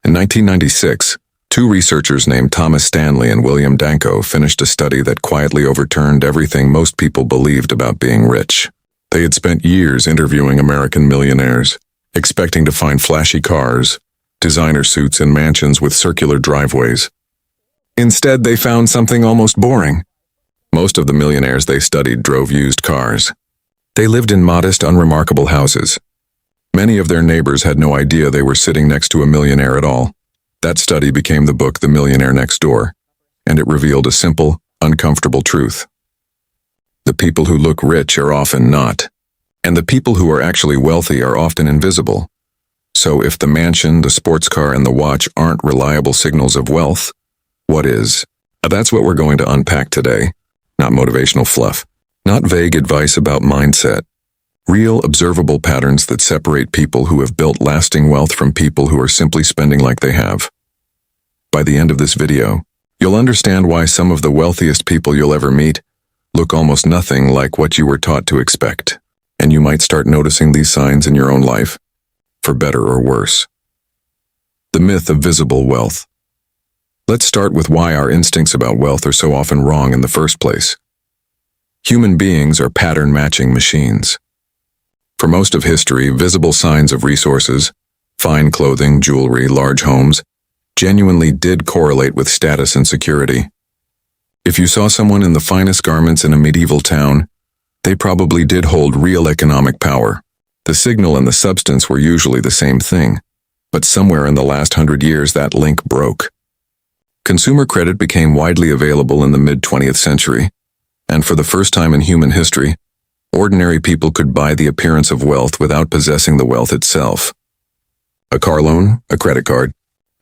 In 1996, two researchers named Thomas Stanley and William Danko finished a study that quietly overturned everything most people believed about being rich. They had spent years interviewing American millionaires, expecting to find flashy cars, designer suits, and mansions with circular driveways. Instead, they found something almost boring. Most of the millionaires they studied drove used cars. They lived in modest, unremarkable houses. Many of their neighbors had no idea they were sitting next to a millionaire at all. That study became the book The Millionaire Next Door, and it revealed a simple, uncomfortable truth. The people who look rich are often not, and the people who are actually wealthy are often invisible. So if the mansion, the sports car, and the watch aren't reliable signals of wealth, what is? That's what we're going to unpack today. Not motivational fluff, not vague advice about mindset. Real, observable patterns that separate people who have built lasting wealth from people who are simply spending like they have. By the end of this video, you'll understand why some of the wealthiest people you'll ever meet look almost nothing like what you were taught to expect, and you might start noticing these signs in your own life, for better or worse. The myth of visible wealth. Let's start with why our instincts about wealth are so often wrong in the first place. Human beings are pattern-matching machines. For most of history, visible signs of resources, fine clothing, jewelry, large homes, genuinely did correlate with status and security. If you saw someone in the finest garments in a medieval town, they probably did hold real economic power. The signal and the substance were usually the same thing, but somewhere in the last 100 years that link broke. Consumer credit became widely available in the mid-20th century, and for the first time in human history, ordinary people could buy the appearance of wealth without possessing the wealth itself. A car loan, a credit card,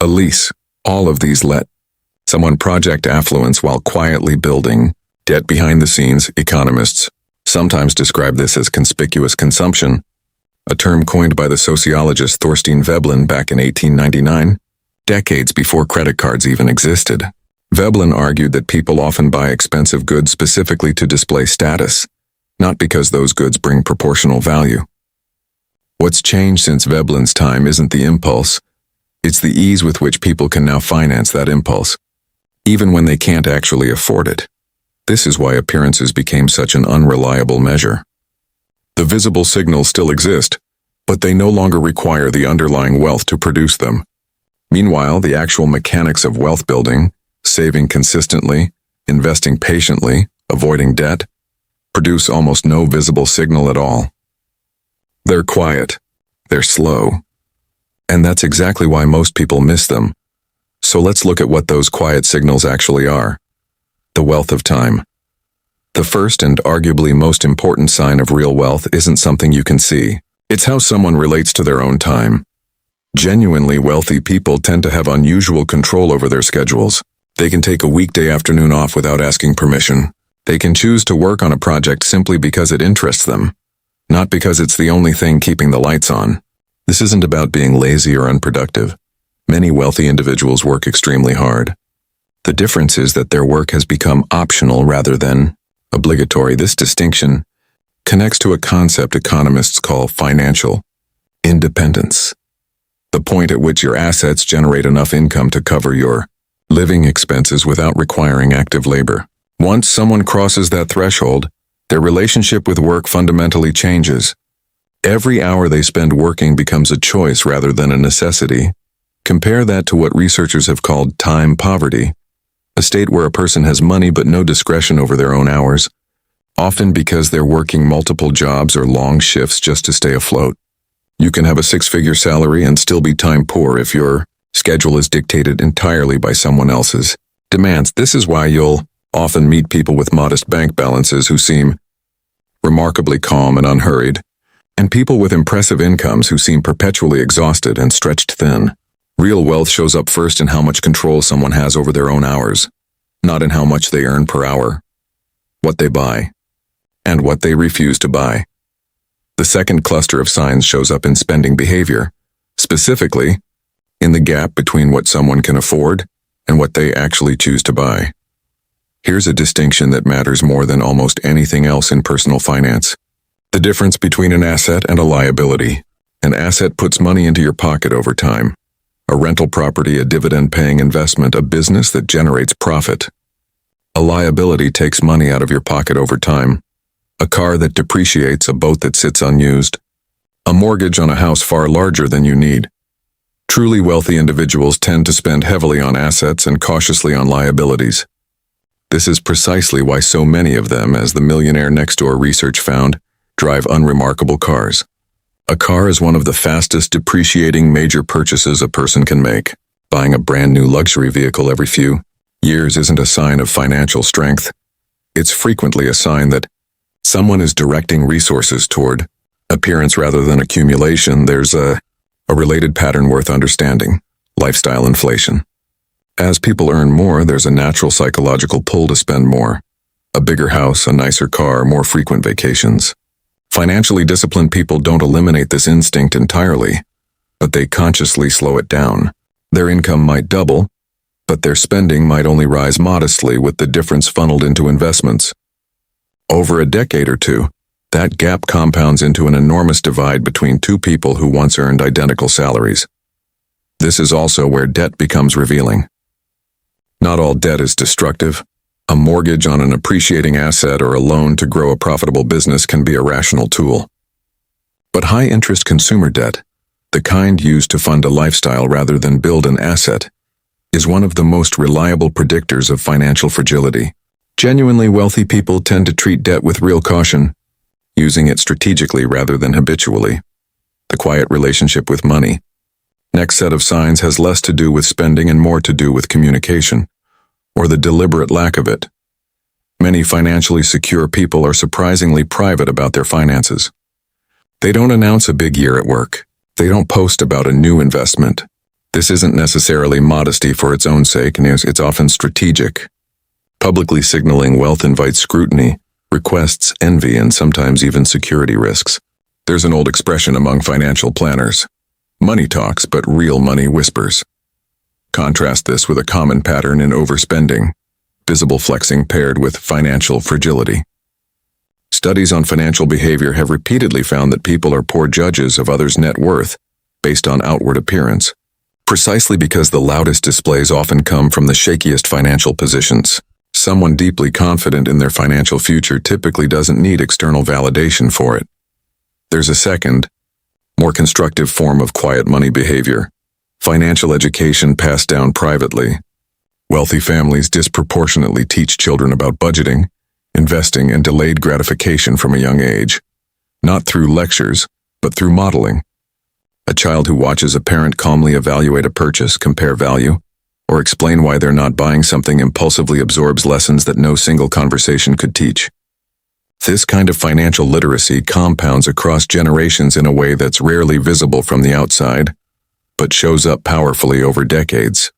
a lease, all of these let someone project affluence while quietly building debt behind the scenes. Economists sometimes describe this as conspicuous consumption, a term coined by the sociologist Thorstein Veblen back in 1899, decades before credit cards even existed. Veblen argued that people often buy expensive goods specifically to display status, not because those goods bring proportional value. What's changed since Veblen's time isn't the impulse, it's the ease with which people can now finance that impulse, even when they can't actually afford it. This is why appearances became such an unreliable measure. The visible signals still exist, but they no longer require the underlying wealth to produce them. Meanwhile, the actual mechanics of wealth building, saving consistently, investing patiently, avoiding debt, produce almost no visible signal at all. They're quiet, they're slow, and that's exactly why most people miss them. So let's look at what those quiet signals actually are. The wealth of time. The first and arguably most important sign of real wealth isn't something you can see. It's how someone relates to their own time. Genuinely wealthy people tend to have unusual control over their schedules. They can take a weekday afternoon off without asking permission. They can choose to work on a project simply because it interests them, not because it's the only thing keeping the lights on. This isn't about being lazy or unproductive. Many wealthy individuals work extremely hard. The difference is that their work has become optional rather than obligatory. This distinction connects to a concept economists call financial independence, the point at which your assets generate enough income to cover your living expenses without requiring active labor. Once someone crosses that threshold, their relationship with work fundamentally changes. Every hour they spend working becomes a choice rather than a necessity. Compare that to what researchers have called time poverty, a state where a person has money but no discretion over their own hours, often because they're working multiple jobs or long shifts just to stay afloat. You can have a six-figure salary and still be time poor if your schedule is dictated entirely by someone else's demands. This is why you'll often meet people with modest bank balances who seem remarkably calm and unhurried, and people with impressive incomes who seem perpetually exhausted and stretched thin. Real wealth shows up first in how much control someone has over their own hours, not in how much they earn per hour, what they buy, and what they refuse to buy. The second cluster of signs shows up in spending behavior, specifically in the gap between what someone can afford and what they actually choose to buy. Here's a distinction that matters more than almost anything else in personal finance. The difference between an asset and a liability. An asset puts money into your pocket over time. A rental property, a dividend-paying investment, a business that generates profit. A liability takes money out of your pocket over time. A car that depreciates, a boat that sits unused. A mortgage on a house far larger than you need. Truly wealthy individuals tend to spend heavily on assets and cautiously on liabilities. This is precisely why so many of them, as the Millionaire Next Door research found, drive unremarkable cars. A car is one of the fastest depreciating major purchases a person can make. Buying a brand new luxury vehicle every few years isn't a sign of financial strength. It's frequently a sign that someone is directing resources toward appearance rather than accumulation. There's a related pattern worth understanding: lifestyle inflation. As people earn more, there's a natural psychological pull to spend more. A bigger house, a nicer car, more frequent vacations. Financially disciplined people don't eliminate this instinct entirely, but they consciously slow it down. Their income might double, but their spending might only rise modestly, with the difference funneled into investments. Over a decade or two, that gap compounds into an enormous divide between two people who once earned identical salaries. This is also where debt becomes revealing. Not all debt is destructive. A mortgage on an appreciating asset or a loan to grow a profitable business can be a rational tool. But high-interest consumer debt, the kind used to fund a lifestyle rather than build an asset, is one of the most reliable predictors of financial fragility. Genuinely wealthy people tend to treat debt with real caution, using it strategically rather than habitually. The quiet relationship with money. Next set of signs has less to do with spending and more to do with communication, or the deliberate lack of it. Many financially secure people are surprisingly private about their finances. They don't announce a big year at work. They don't post about a new investment. This isn't necessarily modesty for its own sake, and it's often strategic. Publicly signaling wealth invites scrutiny, requests envy, and sometimes even security risks. There's an old expression among financial planners: money talks, but real money whispers. Contrast this with a common pattern in overspending, visible flexing paired with financial fragility. Studies on financial behavior have repeatedly found that people are poor judges of others' net worth based on outward appearance, precisely because the loudest displays often come from the shakiest financial positions. Someone deeply confident in their financial future typically doesn't need external validation for it. There's a second, more constructive form of quiet money behavior: financial education passed down privately. Wealthy families disproportionately teach children about budgeting, investing, and delayed gratification from a young age, not through lectures, but through modeling. A child who watches a parent calmly evaluate a purchase, compare value, or explain why they're not buying something impulsively absorbs lessons that no single conversation could teach. This kind of financial literacy compounds across generations in a way that's rarely visible from the outside, but shows up powerfully over decades.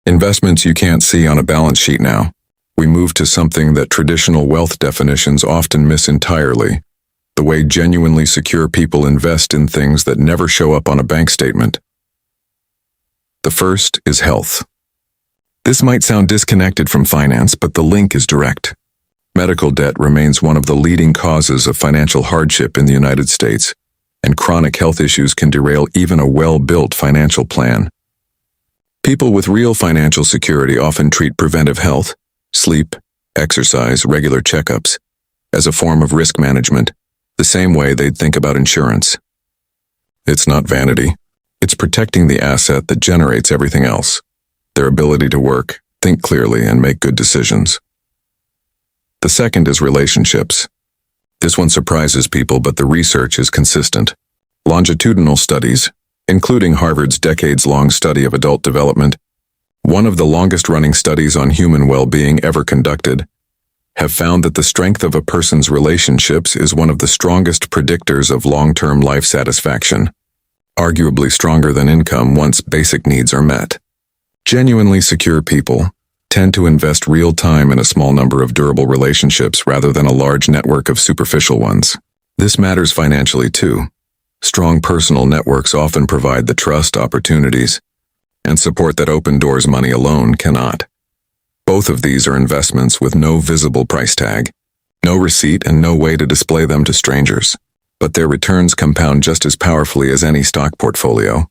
Investments you can't see on a balance sheet now. We move to something that traditional wealth definitions often miss entirely: the way genuinely secure people invest in things that never show up on a bank statement. The first is health. This might sound disconnected from finance, but the link is direct. Medical debt remains one of the leading causes of financial hardship in the United States, and chronic health issues can derail even a well-built financial plan. People with real financial security often treat preventive health, sleep, exercise, regular checkups, as a form of risk management, the same way they'd think about insurance. It's not vanity. It's protecting the asset that generates everything else: their ability to work, think clearly, and make good decisions. The second is relationships. This one surprises people, but the research is consistent. Longitudinal studies, including Harvard's decades-long study of adult development, one of the longest-running studies on human well-being ever conducted, have found that the strength of a person's relationships is one of the strongest predictors of long-term life satisfaction, arguably stronger than income once basic needs are met. Genuinely secure people tend to invest real time in a small number of durable relationships rather than a large network of superficial ones. This matters financially too. Strong personal networks often provide the trust, opportunities, and support that open doors money alone cannot. Both of these are investments with no visible price tag, no receipt, and no way to display them to strangers. But their returns compound just as powerfully as any stock portfolio,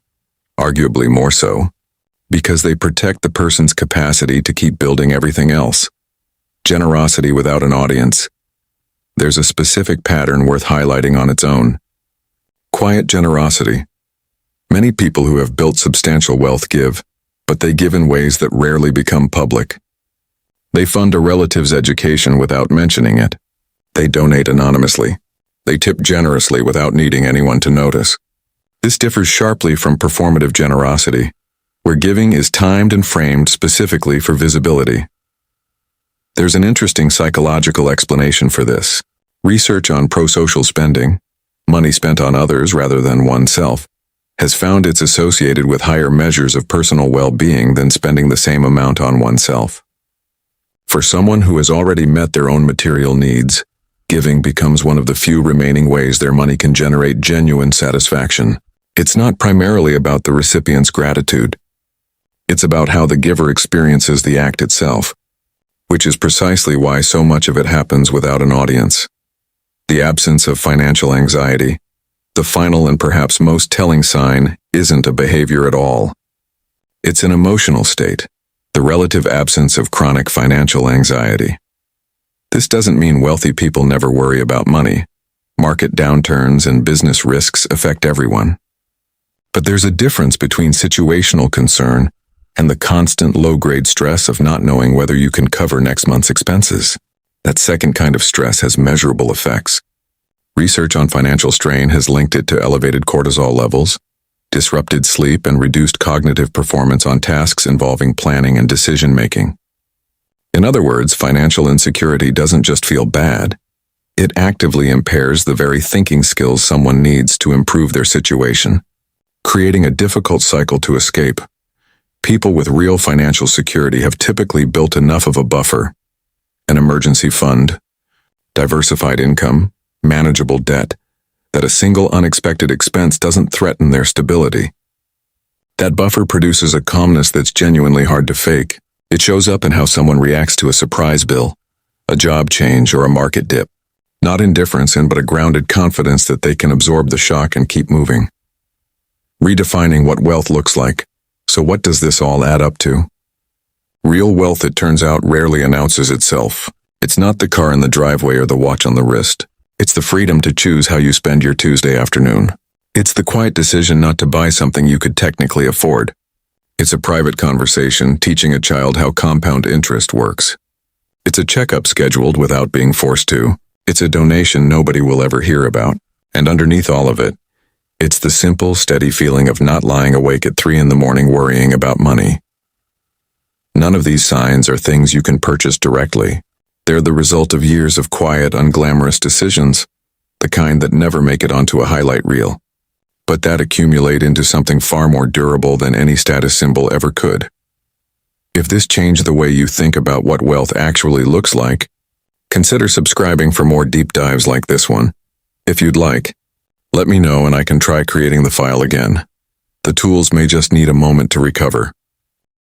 arguably more so. because they protect the person's capacity to keep building everything else. Generosity without an audience. There's a specific pattern worth highlighting on its own. Quiet generosity. Many people who have built substantial wealth give, but they give in ways that rarely become public. They fund a relative's education without mentioning it. They donate anonymously. They tip generously without needing anyone to notice. This differs sharply from performative generosity, where giving is timed and framed specifically for visibility. There's an interesting psychological explanation for this. Research on prosocial spending, money spent on others rather than oneself, has found it's associated with higher measures of personal well-being than spending the same amount on oneself. For someone who has already met their own material needs, giving becomes one of the few remaining ways their money can generate genuine satisfaction. It's not primarily about the recipient's gratitude. It's about how the giver experiences the act itself, which is precisely why so much of it happens without an audience. The absence of financial anxiety, the final and perhaps most telling sign, isn't a behavior at all. It's an emotional state, the relative absence of chronic financial anxiety. This doesn't mean wealthy people never worry about money. Market downturns and business risks affect everyone. But there's a difference between situational concern and the constant low-grade stress of not knowing whether you can cover next month's expenses. That second kind of stress has measurable effects. Research on financial strain has linked it to elevated cortisol levels, disrupted sleep, and reduced cognitive performance on tasks involving planning and decision-making. In other words, financial insecurity doesn't just feel bad. It actively impairs the very thinking skills someone needs to improve their situation, creating a difficult cycle to escape. People with real financial security have typically built enough of a buffer, an emergency fund, diversified income, manageable debt, that a single unexpected expense doesn't threaten their stability. That buffer produces a calmness that's genuinely hard to fake. It shows up in how someone reacts to a surprise bill, a job change, or a market dip. Not indifference but a grounded confidence that they can absorb the shock and keep moving. Redefining what wealth looks like. So what does this all add up to? Real wealth, it turns out, rarely announces itself. It's not the car in the driveway or the watch on the wrist. It's the freedom to choose how you spend your Tuesday afternoon. It's the quiet decision not to buy something you could technically afford. It's a private conversation teaching a child how compound interest works. It's a checkup scheduled without being forced to. It's a donation nobody will ever hear about. And underneath all of it, it's the simple, steady feeling of not lying awake at 3 a.m. worrying about money. None of these signs are things you can purchase directly. They're the result of years of quiet, unglamorous decisions, the kind that never make it onto a highlight reel, but that accumulate into something far more durable than any status symbol ever could. If this changed the way you think about what wealth actually looks like, consider subscribing for more deep dives like this one. If you'd like, let me know and I can try creating the file again. The tools may just need a moment to recover.